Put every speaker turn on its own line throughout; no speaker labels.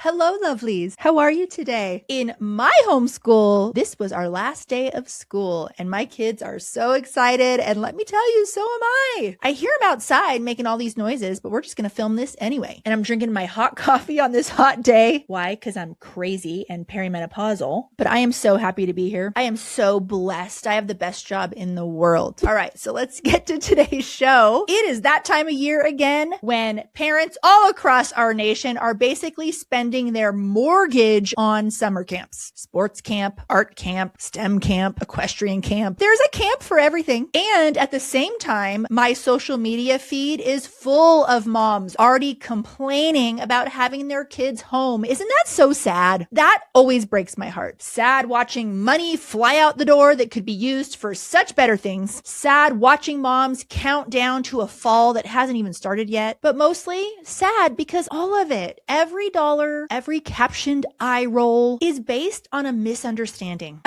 Hello, lovelies. How are you today? In my homeschool, this was our last day of school, and my kids are so excited, and let me tell you, so am I. I hear them outside making all these noises, but we're just going to film this anyway. And I'm drinking my hot coffee on this hot day. Why? Because I'm crazy and perimenopausal, but I am so happy to be here. I am so blessed. I have the best job in the world. All right, so let's get to today's show. It is that time of year again when parents all across our nation are basically spending their mortgage on summer camps. Sports camp, art camp, STEM camp, equestrian camp. There's a camp for everything. And at the same time, my social media feed is full of moms already complaining about having their kids home. Isn't that so sad? That always breaks my heart. Sad watching money fly out the door that could be used for such better things. Sad watching moms count down to a fall that hasn't even started yet. But mostly sad because all of it, every dollar, every captioned eye roll is based on a misunderstanding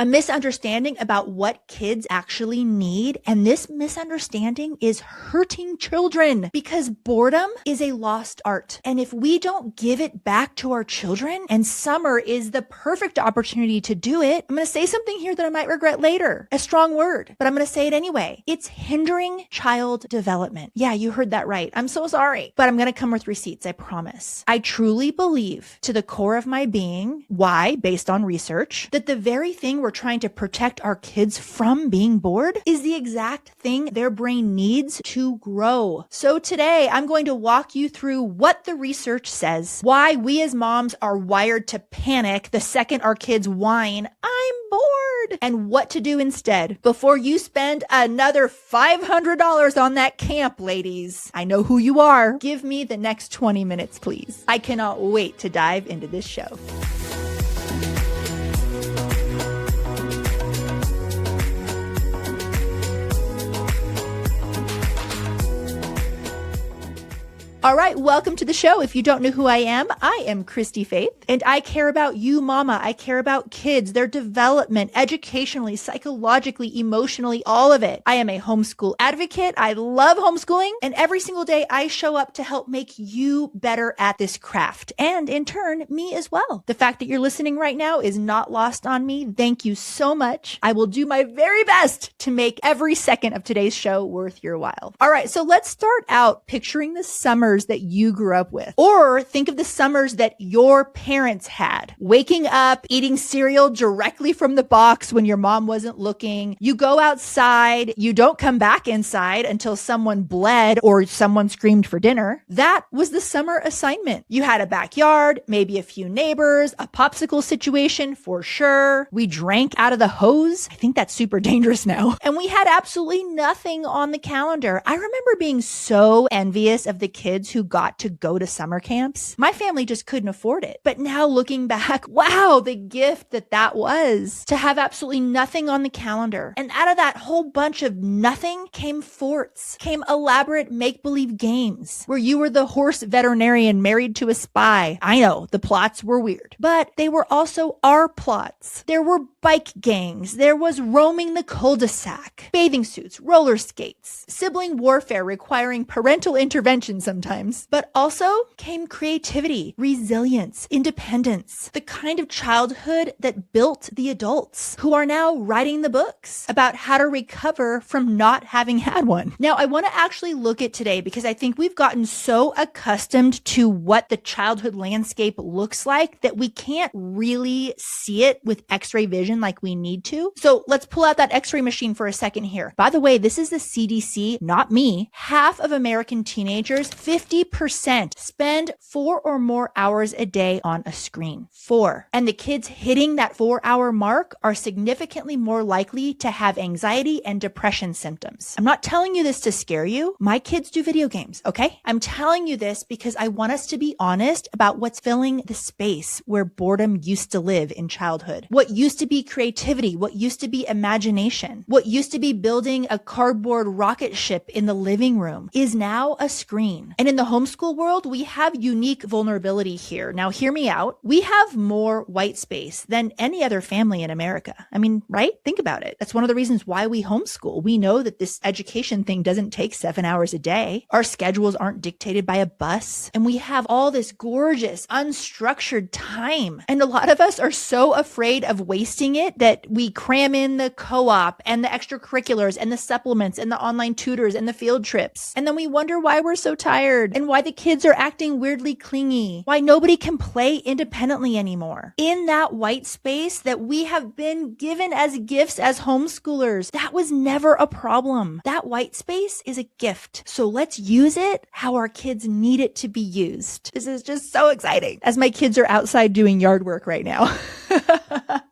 about what kids actually need. And this misunderstanding is hurting children because boredom is a lost art. And if we don't give it back to our children, and summer is the perfect opportunity to do it, I'm going to say something here that I might regret later. A strong word, but I'm going to say it anyway. It's hindering child development. Yeah, you heard that right. I'm so sorry, but I'm going to come with receipts. I promise. I truly believe to the core of my being, why, based on research, that the very thing we're trying to protect our kids from being bored is the exact thing their brain needs to grow. So today I'm going to walk you through what the research says, why we as moms are wired to panic the second our kids whine, "I'm bored," and what to do instead before you spend another $500 on that camp, ladies. I know who you are. Give me the next 20 minutes, please. I cannot wait to dive into this show. All right, welcome to the show. If you don't know who I am Christy-Faith, and I care about you, mama. I care about kids, their development, educationally, psychologically, emotionally, all of it. I am a homeschool advocate. I love homeschooling, and every single day I show up to help make you better at this craft, and in turn, me as well. The fact that you're listening right now is not lost on me. Thank you so much. I will do my very best to make every second of today's show worth your while. All right, so let's start out picturing the summers that you grew up with. Or think of the summers that your parents had. Waking up, eating cereal directly from the box when your mom wasn't looking. You go outside. You don't come back inside until someone bled or someone screamed for dinner. That was the summer assignment. You had a backyard, maybe a few neighbors, a popsicle situation for sure. We drank out of the hose. I think that's super dangerous now. And we had absolutely nothing on the calendar. I remember being so envious of the kids who got to go to summer camps. My family just couldn't afford it. But now looking back, wow, the gift that was to have absolutely nothing on the calendar. And out of that whole bunch of nothing came forts, came elaborate make-believe games where you were the horse veterinarian married to a spy. I know the plots were weird, but they were also our plots. There were bike gangs. There was roaming the cul-de-sac, bathing suits, roller skates, sibling warfare requiring parental intervention sometimes. But also came creativity, resilience, independence, the kind of childhood that built the adults who are now writing the books about how to recover from not having had one. Now, I want to actually look at today because I think we've gotten so accustomed to what the childhood landscape looks like that we can't really see it with X-ray vision like we need to. So let's pull out that X-ray machine for a second here. By the way, this is the CDC, not me. Half of American teenagers, 50% spend 4 or more hours a day on a screen. 4. And the kids hitting that 4-hour mark are significantly more likely to have anxiety and depression symptoms. I'm not telling you this to scare you. My kids do video games, okay? I'm telling you this because I want us to be honest about what's filling the space where boredom used to live in childhood. What used to be creativity, what used to be imagination, what used to be building a cardboard rocket ship in the living room is now a screen. And in the homeschool world, we have unique vulnerability here. Now, hear me out. We have more white space than any other family in America. I mean, right? Think about it. That's one of the reasons why we homeschool. We know that this education thing doesn't take 7 hours a day. Our schedules aren't dictated by a bus. And we have all this gorgeous, unstructured time. And a lot of us are so afraid of wasting it that we cram in the co-op and the extracurriculars and the supplements and the online tutors and the field trips. And then we wonder why we're so tired and why the kids are acting weirdly clingy, why nobody can play independently anymore. In that white space that we have been given as gifts as homeschoolers, that was never a problem. That white space is a gift. So let's use it how our kids need it to be used. This is just so exciting as my kids are outside doing yard work right now.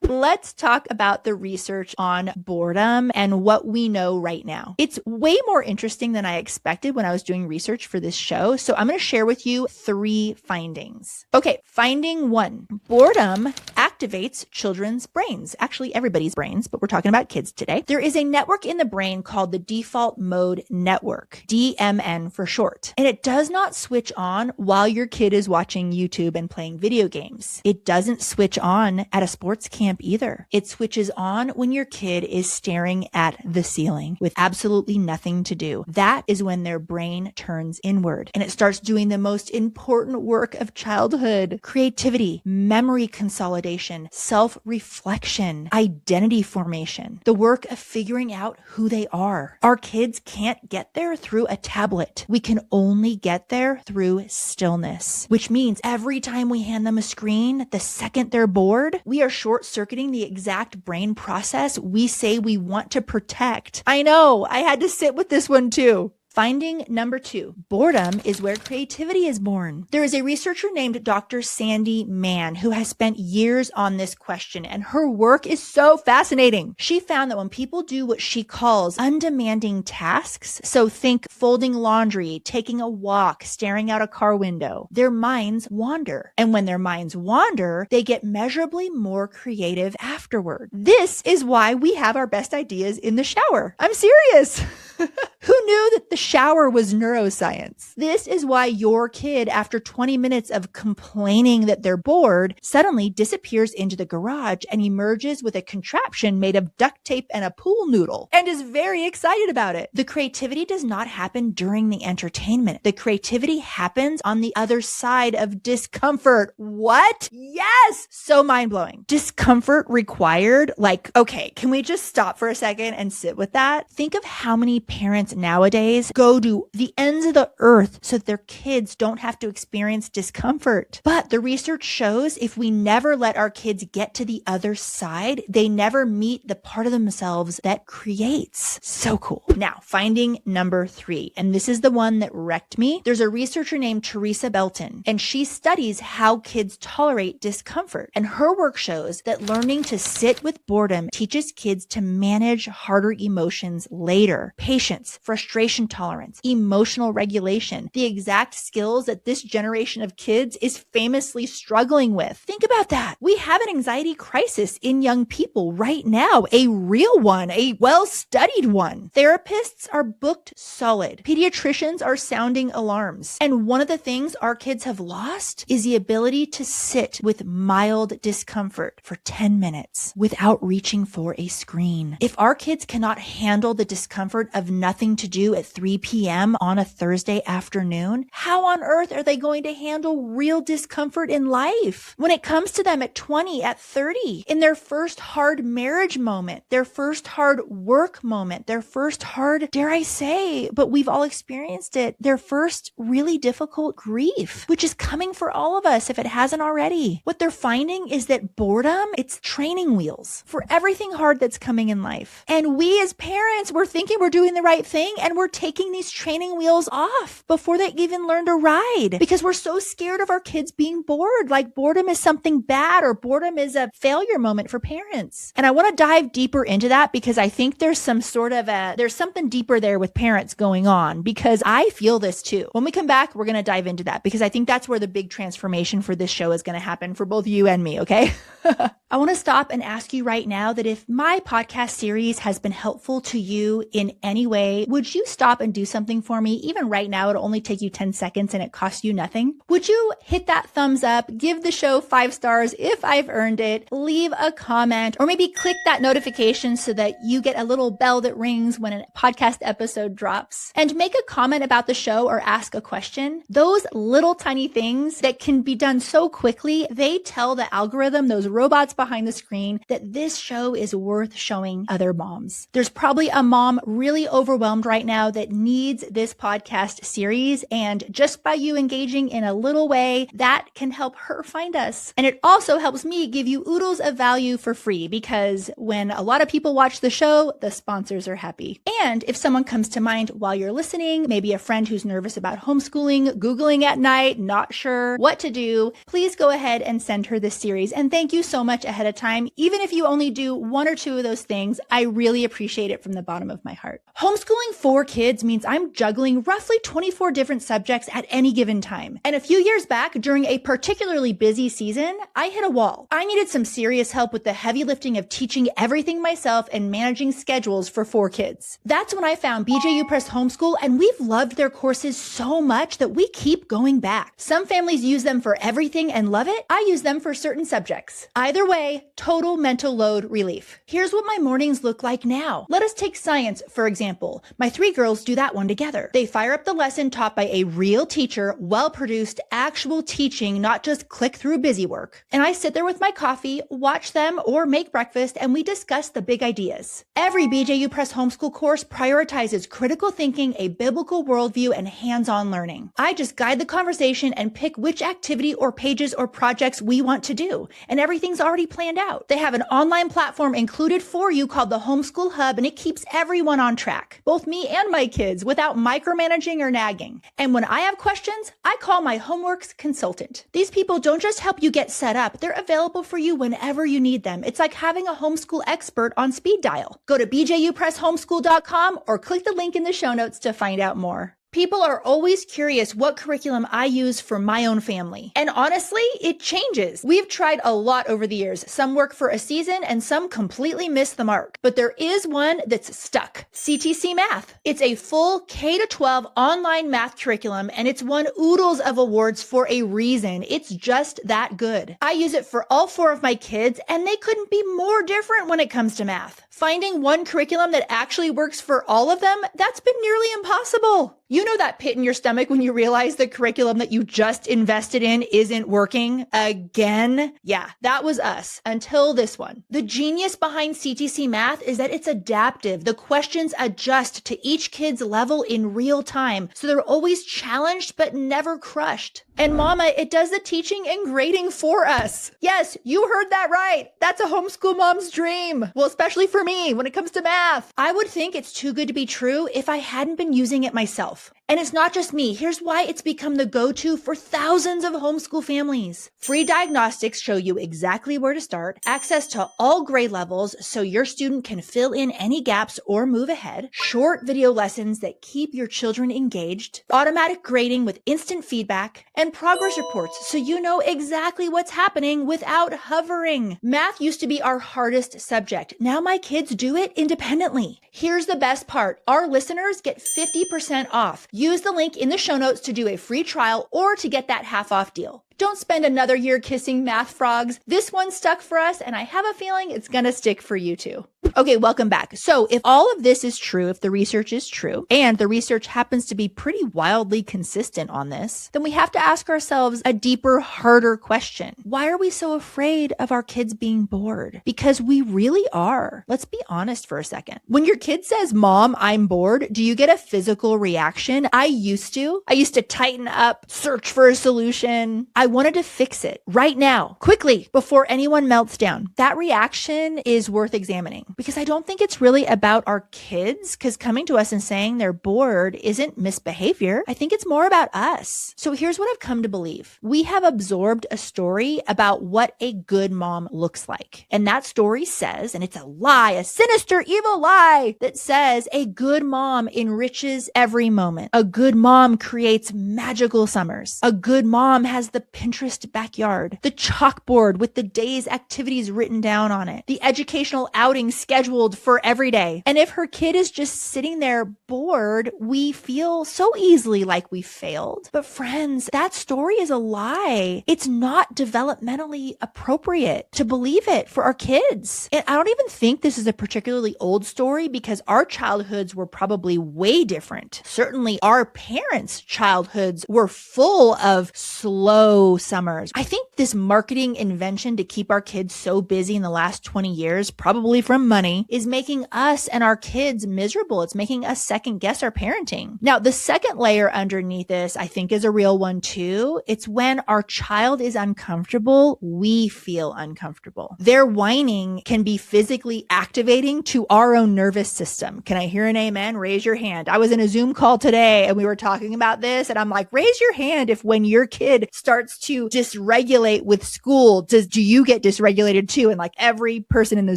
Let's talk about the research on boredom and what we know right now. It's way more interesting than I expected when I was doing research for this show. So I'm going to share with you 3 findings. Okay, finding 1. Boredom activates children's brains. Actually, everybody's brains, but we're talking about kids today. There is a network in the brain called the default mode network, DMN for short. And it does not switch on while your kid is watching YouTube and playing video games. It doesn't switch on at a sports camp either. It switches on when your kid is staring at the ceiling with absolutely nothing to do. That is when their brain turns inward and it starts doing the most important work of childhood: creativity, memory consolidation, self-reflection, identity formation, the work of figuring out who they are. Our kids can't get there through a tablet. We can only get there through stillness, which means every time we hand them a screen, the second they're bored, we are short-circuiting the exact brain process we say we want to protect. I know, I had to sit with this one too. Finding number 2, boredom is where creativity is born. There is a researcher named Dr. Sandy Mann who has spent years on this question, and her work is so fascinating. She found that when people do what she calls undemanding tasks, so think folding laundry, taking a walk, staring out a car window, their minds wander. And when their minds wander, they get measurably more creative afterward. This is why we have our best ideas in the shower. I'm serious. Who knew that the shower was neuroscience? This is why your kid, after 20 minutes of complaining that they're bored, suddenly disappears into the garage and emerges with a contraption made of duct tape and a pool noodle and is very excited about it. The creativity does not happen during the entertainment. The creativity happens on the other side of discomfort. What? Yes! So mind-blowing. Discomfort required? Like, okay, can we just stop for a second and sit with that? Think of how many parents nowadays go to the ends of the earth so that their kids don't have to experience discomfort. But the research shows if we never let our kids get to the other side, they never meet the part of themselves that creates. So cool. Now, finding number 3, and this is the one that wrecked me. There's a researcher named Teresa Belton, and she studies how kids tolerate discomfort. And her work shows that learning to sit with boredom teaches kids to manage harder emotions later. Patience, frustration tolerance, emotional regulation, the exact skills that this generation of kids is famously struggling with. Think about that. We have an anxiety crisis in young people right now, a real one, a well-studied one. Therapists are booked solid. Pediatricians are sounding alarms. And one of the things our kids have lost is the ability to sit with mild discomfort for 10 minutes without reaching for a screen. If our kids cannot handle the discomfort of nothing to do at 3 p.m. on a Thursday afternoon, how on earth are they going to handle real discomfort in life when it comes to them at 20, at 30, in their first hard marriage moment, their first hard work moment, their first hard, dare I say, but we've all experienced it, their first really difficult grief, which is coming for all of us if it hasn't already. What they're finding is that boredom, it's training wheels for everything hard that's coming in life. And we as parents, we're thinking we're doing the right thing and we're taking these training wheels off before they even learn to ride because we're so scared of our kids being bored. Like boredom is something bad or boredom is a failure moment for parents. And I want to dive deeper into that because I think there's some sort of there's something deeper there with parents going on because I feel this too. When we come back, we're going to dive into that because I think that's where the big transformation for this show is going to happen for both you and me. Okay. I want to stop and ask you right now that if my podcast series has been helpful to you in any any way, would you stop and do something for me? Even right now, it'll only take you 10 seconds and it costs you nothing. Would you hit that thumbs up, give the show 5 stars if I've earned it, leave a comment, or maybe click that notification so that you get a little bell that rings when a podcast episode drops, and make a comment about the show or ask a question. Those little tiny things that can be done so quickly, they tell the algorithm, those robots behind the screen, that this show is worth showing other moms. There's probably a mom really overwhelmed right now that needs this podcast series, and just by you engaging in a little way, that can help her find us. And it also helps me give you oodles of value for free, because when a lot of people watch the show, the sponsors are happy. And if someone comes to mind while you're listening, maybe a friend who's nervous about homeschooling, Googling at night, not sure what to do, please go ahead and send her this series. And thank you so much ahead of time. Even if you only do 1 or 2 of those things, I really appreciate it from the bottom of my heart. Homeschooling 4 kids means I'm juggling roughly 24 different subjects at any given time. And a few years back, during a particularly busy season, I hit a wall. I needed some serious help with the heavy lifting of teaching everything myself and managing schedules for 4 kids. That's when I found BJU Press Homeschool, and we've loved their courses so much that we keep going back. Some families use them for everything and love it. I use them for certain subjects. Either way, total mental load relief. Here's what my mornings look like now. Let us take science, for example. My 3 girls do that one together. They fire up the lesson taught by a real teacher, well-produced, actual teaching, not just click-through busy work. And I sit there with my coffee, watch them, or make breakfast, and we discuss the big ideas. Every BJU Press Homeschool course prioritizes critical thinking, a biblical worldview, and hands-on learning. I just guide the conversation and pick which activity or pages or projects we want to do, and everything's already planned out. They have an online platform included for you called the Homeschool Hub, and it keeps everyone on track, both me and my kids, without micromanaging or nagging. And when I have questions, I call my homeworks consultant. These people don't just help you get set up, they're available for you whenever you need them. It's like having a homeschool expert on speed dial. Go to bjupresshomeschool.com or click the link in the show notes to find out more. People are always curious what curriculum I use for my own family. And honestly, it changes. We've tried a lot over the years. Some work for a season and some completely miss the mark. But there is one that's stuck. CTC Math. It's a full K-12 online math curriculum, and it's won oodles of awards for a reason. It's just that good. I use it for all 4 of my kids, and they couldn't be more different when it comes to math. Finding one curriculum that actually works for all of them, that's been nearly impossible. You know that pit in your stomach when you realize the curriculum that you just invested in isn't working again? Yeah, that was us until this one. The genius behind CTC Math is that it's adaptive. The questions adjust to each kid's level in real time, so they're always challenged but never crushed. And mama, it does the teaching and grading for us. Yes, you heard that right. That's a homeschool mom's dream. Well, especially for me when it comes to math. I would think it's too good to be true if I hadn't been using it myself. And it's not just me. Here's why it's become the go-to for thousands of homeschool families. Free diagnostics show you exactly where to start, access to all grade levels so your student can fill in any gaps or move ahead, short video lessons that keep your children engaged, automatic grading with instant feedback, and progress reports so you know exactly what's happening without hovering. Math used to be our hardest subject. Now my kids do it independently. Here's the best part. Our listeners get 50% off. Use the link in the show notes to do a free trial or to get that half-off deal. Don't spend another year kissing math frogs. This one stuck for us, and I have a feeling it's going to stick for you too. Okay, welcome back. So if all of this is true, if the research is true, and the research happens to be pretty wildly consistent on this, then we have to ask ourselves a deeper, harder question. Why are we so afraid of our kids being bored? Because we really are. Let's be honest for a second. When your kid says, "Mom, I'm bored," do you get a physical reaction? I used to tighten up, search for a solution. I wanted to fix it right now, quickly, before anyone melts down. That reaction is worth examining, because I don't think it's really about our kids, because coming to us and saying they're bored isn't misbehavior. I think it's more about us. So here's what I've come to believe. We have absorbed a story about what a good mom looks like. And that story says, and it's a lie, a sinister, evil lie that says a good mom enriches every moment. A good mom creates magical summers. A good mom has the Pinterest backyard, the chalkboard with the day's activities written down on it, the educational outing scheduled for every day. And if her kid is just sitting there bored, we feel so easily like we failed. But friends, that story is a lie. It's not developmentally appropriate to believe it for our kids. And I don't even think this is a particularly old story because our childhoods were probably way different. Certainly our parents' childhoods were full of slow summers. I think this marketing invention to keep our kids so busy in the last 20 years, probably from money, is making us and our kids miserable. It's making us second guess our parenting. Now, the second layer underneath this, I think, is a real one too. It's when our child is uncomfortable, we feel uncomfortable. Their whining can be physically activating to our own nervous system. Can I hear an amen? Raise your hand. I was in a Zoom call today and we were talking about this and I'm like, raise your hand if when your kid starts to dysregulate with school, do you get dysregulated too? And like every person in the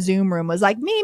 Zoom room was like, me.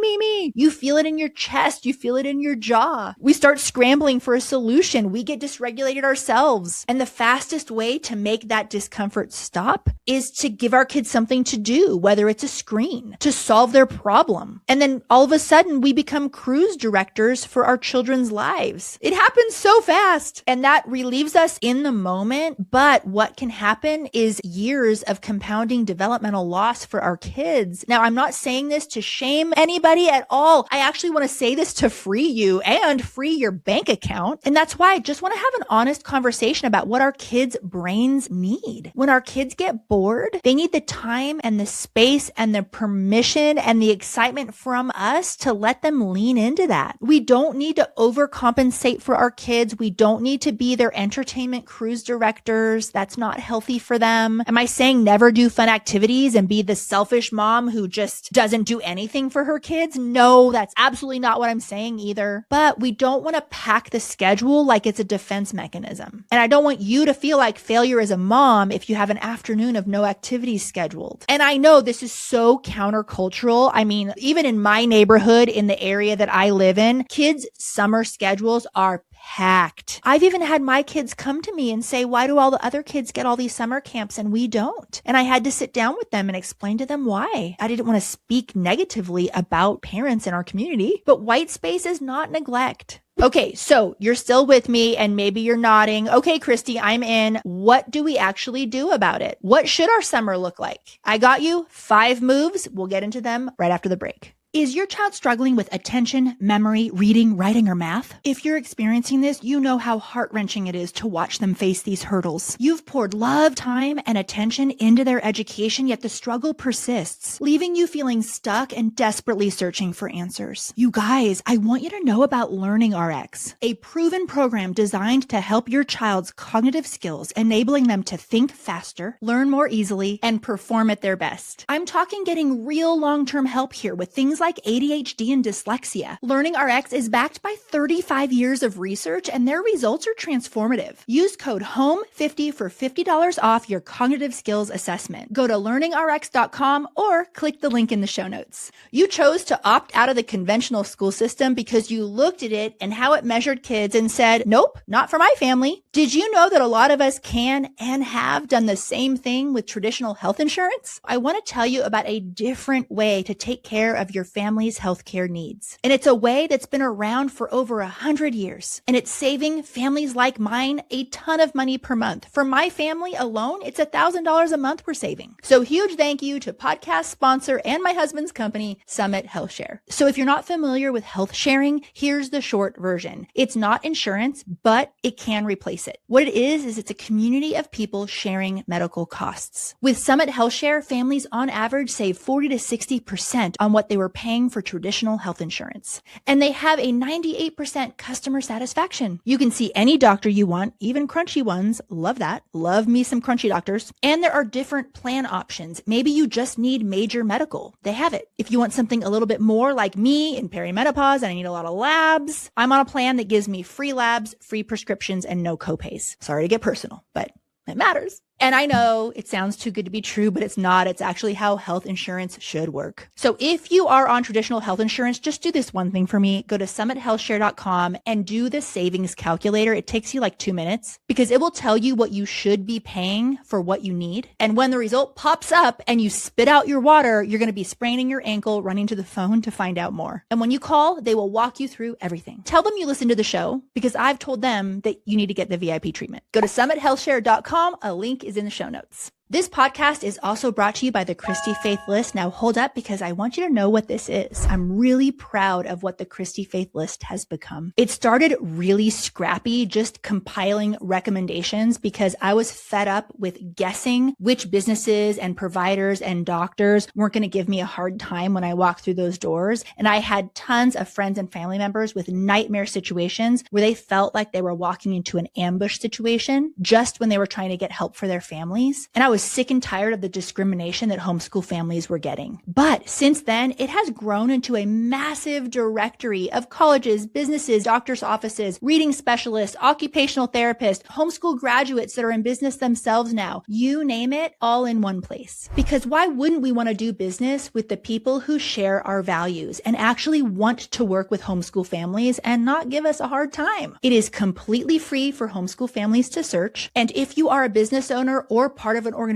You feel it in your chest. You feel it in your jaw. We start scrambling for a solution. We get dysregulated ourselves. And the fastest way to make that discomfort stop is to give our kids something to do, whether it's a screen, to solve their problem. And then all of a sudden we become cruise directors for our children's lives. It happens so fast and that relieves us in the moment. But what can happen is years of compounding developmental loss for our kids. Now, I'm not saying this to shame anybody at all. I actually want to say this to free you and free your bank account. And that's why I just want to have an honest conversation about what our kids' brains need. When our kids get bored, they need the time and the space and the permission and the excitement from us to let them lean into that. We don't need to overcompensate for our kids. We don't need to be their entertainment cruise directors. That's not healthy for them. Am I saying never do fun activities and be the selfish mom who just doesn't do anything for her kids? No, that's absolutely not what I'm saying either. But we don't want to pack the schedule like it's a defense mechanism. And I don't want you to feel like failure as a mom if you have an afternoon of no activities scheduled. And I know this is so countercultural. I mean, even in my neighborhood, in the area that I live in, kids' summer schedules are packed. I've even had my kids come to me and say, why do all the other kids get all these summer camps and we don't? And I had to sit down with them and explain to them why. I didn't want to speak negatively about parents in our community, but white space is not neglect. Okay, so you're still with me and maybe you're nodding. Okay, Christy, I'm in. What do we actually do about it? What should our summer look like? I got you 5 moves. We'll get into them right after the break. Is your child struggling with attention, memory, reading, writing, or math? If you're experiencing this, you know how heart-wrenching it is to watch them face these hurdles. You've poured love, time, and attention into their education, yet the struggle persists, leaving you feeling stuck and desperately searching for answers. You guys, I want you to know about Learning RX, a proven program designed to help your child's cognitive skills, enabling them to think faster, learn more easily, and perform at their best. I'm talking getting real long-term help here with things like ADHD and dyslexia. Learning RX is backed by 35 years of research and their results are transformative. Use code HOME50 for $50 off your cognitive skills assessment. Go to learningrx.com or click the link in the show notes. You chose to opt out of the conventional school system because you looked at it and how it measured kids and said, nope, not for my family. Did you know that a lot of us can and have done the same thing with traditional health insurance? I want to tell you about a different way to take care of your family's healthcare needs. And it's a way that's been around for over 100 years. And it's saving families like mine a ton of money per month. For my family alone, it's $1,000 a month we're saving. So huge thank you to podcast sponsor and my husband's company, Summit Health Share. So if you're not familiar with health sharing, here's the short version. It's not insurance, but it can replace it. What it is it's a community of people sharing medical costs. With Summit Health Share, families on average save 40 to 60% on what they were paying for traditional health insurance. And they have a 98% customer satisfaction. You can see any doctor you want, even crunchy ones. Love that. Love me some crunchy doctors. And there are different plan options. Maybe you just need major medical. They have it. If you want something a little bit more like me in perimenopause and I need a lot of labs, I'm on a plan that gives me free labs, free prescriptions, and no copays. Sorry to get personal, but it matters. And I know it sounds too good to be true, but it's not. It's actually how health insurance should work. So if you are on traditional health insurance, just do this one thing for me. Go to summithealthshare.com and do the savings calculator. It takes you like 2 minutes because it will tell you what you should be paying for what you need. And when the result pops up and you spit out your water, you're going to be spraining your ankle, running to the phone to find out more. And when you call, they will walk you through everything. Tell them you listen to the show because I've told them that you need to get the VIP treatment. Go to summithealthshare.com. A link is in the show notes. This podcast is also brought to you by the Christy-Faith list. Now hold up because I want you to know what this is. I'm really proud of what the Christy-Faith list has become. It started really scrappy, just compiling recommendations because I was fed up with guessing which businesses and providers and doctors weren't going to give me a hard time when I walked through those doors. And I had tons of friends and family members with nightmare situations where they felt like they were walking into an ambush situation just when they were trying to get help for their families. And I was sick and tired of the discrimination that homeschool families were getting. But since then, it has grown into a massive directory of colleges, businesses, doctors' offices, reading specialists, occupational therapists, homeschool graduates that are in business themselves now. You name it, all in one place. Because why wouldn't we want to do business with the people who share our values and actually want to work with homeschool families and not give us a hard time? It is completely free for homeschool families to search. And if you are a business owner or part of an organization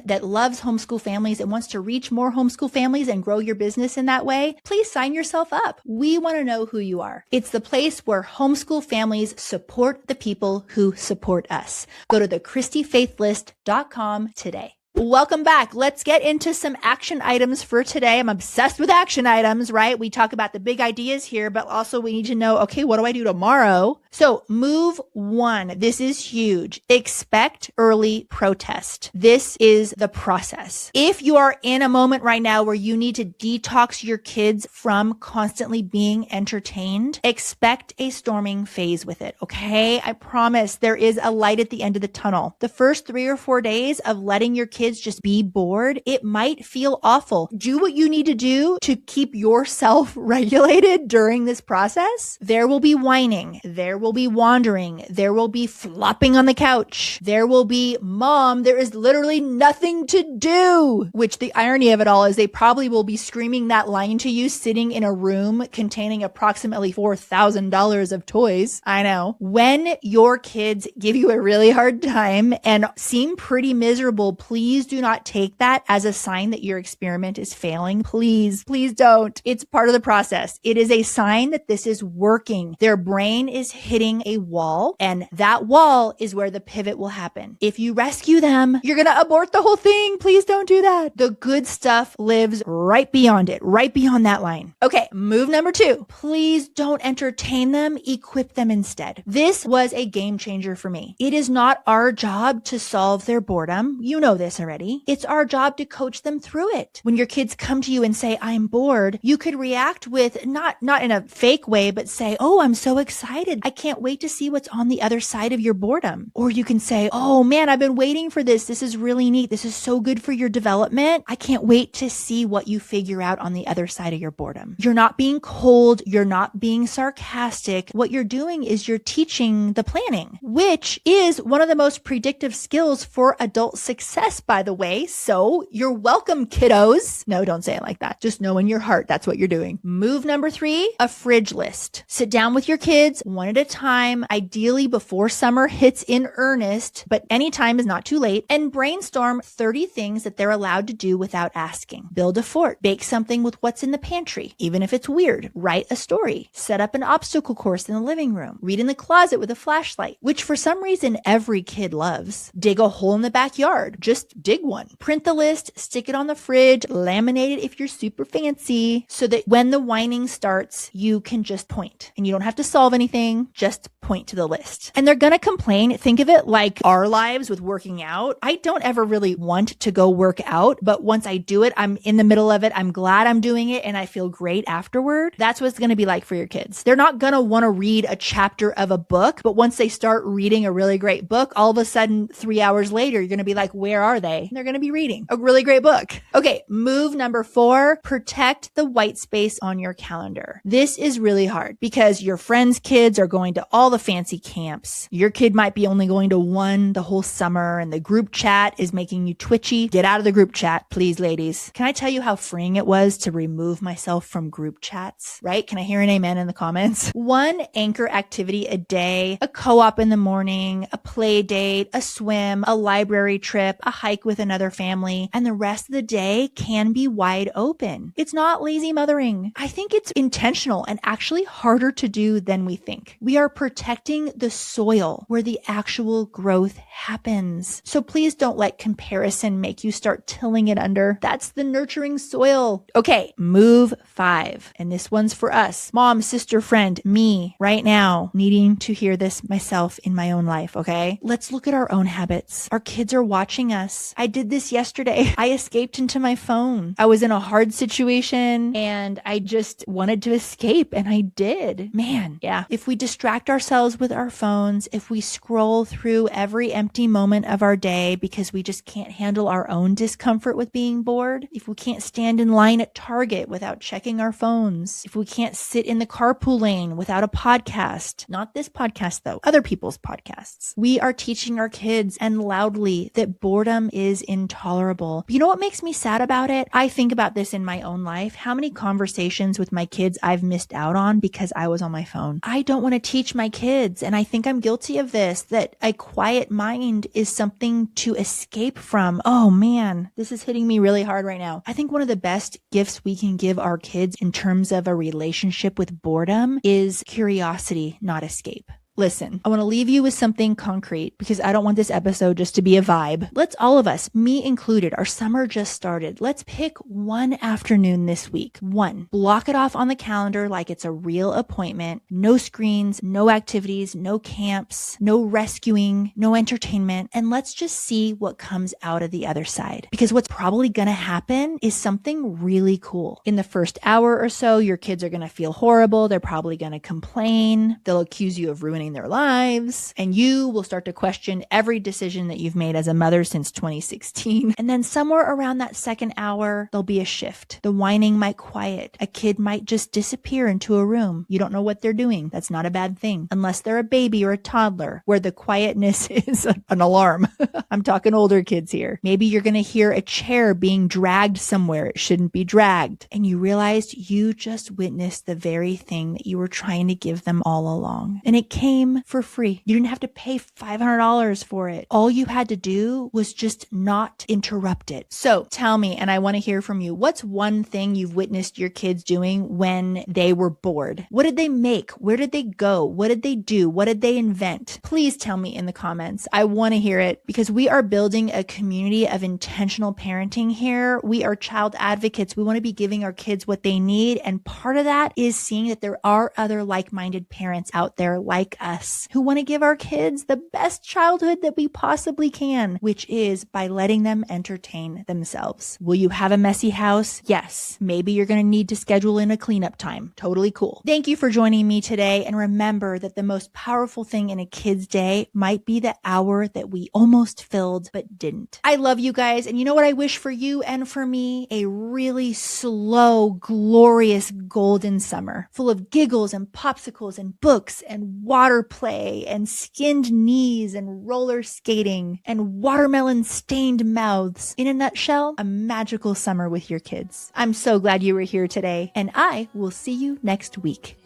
that loves homeschool families and wants to reach more homeschool families and grow your business in that way, please sign yourself up. We want to know who you are. It's the place where homeschool families support the people who support us. Go to thechristyfaithlist.com today. Welcome back. Let's get into some action items for today. I'm obsessed with action items, right? We talk about the big ideas here, but also we need to know, okay, what do I do tomorrow? So move 1. This is huge. Expect early protest. This is the process. If you are in a moment right now where you need to detox your kids from constantly being entertained, expect a storming phase with it. Okay. I promise there is a light at the end of the tunnel. The first 3 or 4 days of letting your kids just be bored, it might feel awful. Do what you need to do to keep yourself regulated during this process. There will be whining. There will be wandering. There will be flopping on the couch. There will be, Mom, there is literally nothing to do. Which the irony of it all is they probably will be screaming that line to you sitting in a room containing approximately $4,000 of toys. I know. When your kids give you a really hard time and seem pretty miserable, please do not take that as a sign that your experiment is failing. Please, please don't. It's part of the process. It is a sign that this is working. Their brain is hitting a wall, and that wall is where the pivot will happen. If you rescue them, you're going to abort the whole thing. Please don't do that. The good stuff lives right beyond it, right beyond that line. Okay, move number 2. Please don't entertain them. Equip them instead. This was a game changer for me. It is not our job to solve their boredom. You know this already. It's our job to coach them through it. When your kids come to you and say, I'm bored, you could react with not in a fake way, but say, oh, I'm so excited. I can't wait to see what's on the other side of your boredom. Or you can say, oh man, I've been waiting for this. This is really neat. This is so good for your development. I can't wait to see what you figure out on the other side of your boredom. You're not being cold. You're not being sarcastic. What you're doing is you're teaching the planning, which is one of the most predictive skills for adult success, by the way. So you're welcome, kiddos. No, don't say it like that. Just know in your heart that's what you're doing. Move number 3, a fridge list. Sit down with your kids one at a time, ideally before summer hits in earnest, but any time is not too late, and brainstorm 30 things that they're allowed to do without asking. Build a fort. Bake something with what's in the pantry, even if it's weird. Write a story. Set up an obstacle course in the living room. Read in the closet with a flashlight, which for some reason every kid loves. Dig a hole in the backyard. Just dig one. Print the list, stick it on the fridge, laminate it if you're super fancy, so that when the whining starts, you can just point. And you don't have to solve anything, just point to the list. And they're gonna complain. Think of it like our lives with working out. I don't ever really want to go work out, but once I do it, I'm in the middle of it. I'm glad I'm doing it and I feel great afterward. That's what it's gonna be like for your kids. They're not gonna wanna read a chapter of a book, but once they start reading a really great book, all of a sudden 3 hours later, you're gonna be like, where are they? And they're gonna be reading a really great book. Okay, move number 4, protect the white space on your calendar. This is really hard because your friends' kids are going going to all the fancy camps. Your kid might be only going to one the whole summer, and the group chat is making you twitchy. Get out of the group chat, please, ladies. Can I tell you how freeing it was to remove myself from group chats, right? Can I hear an amen in the comments? One anchor activity a day, a co-op in the morning, a play date, a swim, a library trip, a hike with another family, and the rest of the day can be wide open. It's not lazy mothering. I think it's intentional and actually harder to do than we think. We are protecting the soil where the actual growth happens. So please don't let comparison make you start tilling it under. That's the nurturing soil. Okay, move 5. And this one's for us. Mom, sister, friend, me, right now, needing to hear this myself in my own life, okay? Let's look at our own habits. Our kids are watching us. I did this yesterday. I escaped into my phone. I was in a hard situation and I just wanted to escape, and I did. Man, yeah. If we distract ourselves with our phones, if we scroll through every empty moment of our day because we just can't handle our own discomfort with being bored, if we can't stand in line at Target without checking our phones, if we can't sit in the carpool lane without a podcast, not this podcast though, other people's podcasts, we are teaching our kids and loudly that boredom is intolerable. But you know what makes me sad about it? I think about this in my own life. How many conversations with my kids I've missed out on because I was on my phone. I don't want to teach my kids, and I think I'm guilty of this, that a quiet mind is something to escape from. Oh man, this is hitting me really hard right now. I think one of the best gifts we can give our kids in terms of a relationship with boredom is curiosity, not escape. Listen, I want to leave you with something concrete because I don't want this episode just to be a vibe. Let's all of us, me included, our summer just started. Let's pick one afternoon this week. One. Block it off on the calendar like it's a real appointment. No screens, no activities, no camps, no rescuing, no entertainment. And let's just see what comes out of the other side. Because what's probably going to happen is something really cool. In the first hour or so, your kids are going to feel horrible. They're probably going to complain. They'll accuse you of ruining their lives, and you will start to question every decision that you've made as a mother since 2016. And then somewhere around that second hour, there'll be a shift. The whining might quiet. A kid might just disappear into a room. You don't know what they're doing. That's not a bad thing, unless they're a baby or a toddler, where the quietness is an alarm. I'm talking older kids here. Maybe you're going to hear a chair being dragged somewhere it shouldn't be dragged, and you realized you just witnessed the very thing that you were trying to give them all along. And it came for free. You didn't have to pay $500 for it. All you had to do was just not interrupt it. So tell me, and I want to hear from you, what's one thing you've witnessed your kids doing when they were bored? What did they make? Where did they go? What did they do? What did they invent? Please tell me in the comments. I want to hear it because we are building a community of intentional parenting here. We are child advocates. We want to be giving our kids what they need. And part of that is seeing that there are other like-minded parents out there like us who want to give our kids the best childhood that we possibly can, which is by letting them entertain themselves. Will you have a messy house? Yes. Maybe you're going to need to schedule in a cleanup time. Totally cool. Thank you for joining me today. And remember that the most powerful thing in a kid's day might be the hour that we almost filled but didn't. I love you guys. And you know what I wish for you and for me? A really slow, glorious golden summer full of giggles and popsicles and books and water play and skinned knees and roller skating and watermelon stained mouths. In a nutshell, a magical summer with your kids. I'm so glad you were here today, and I will see you next week.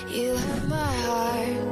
You have my heart.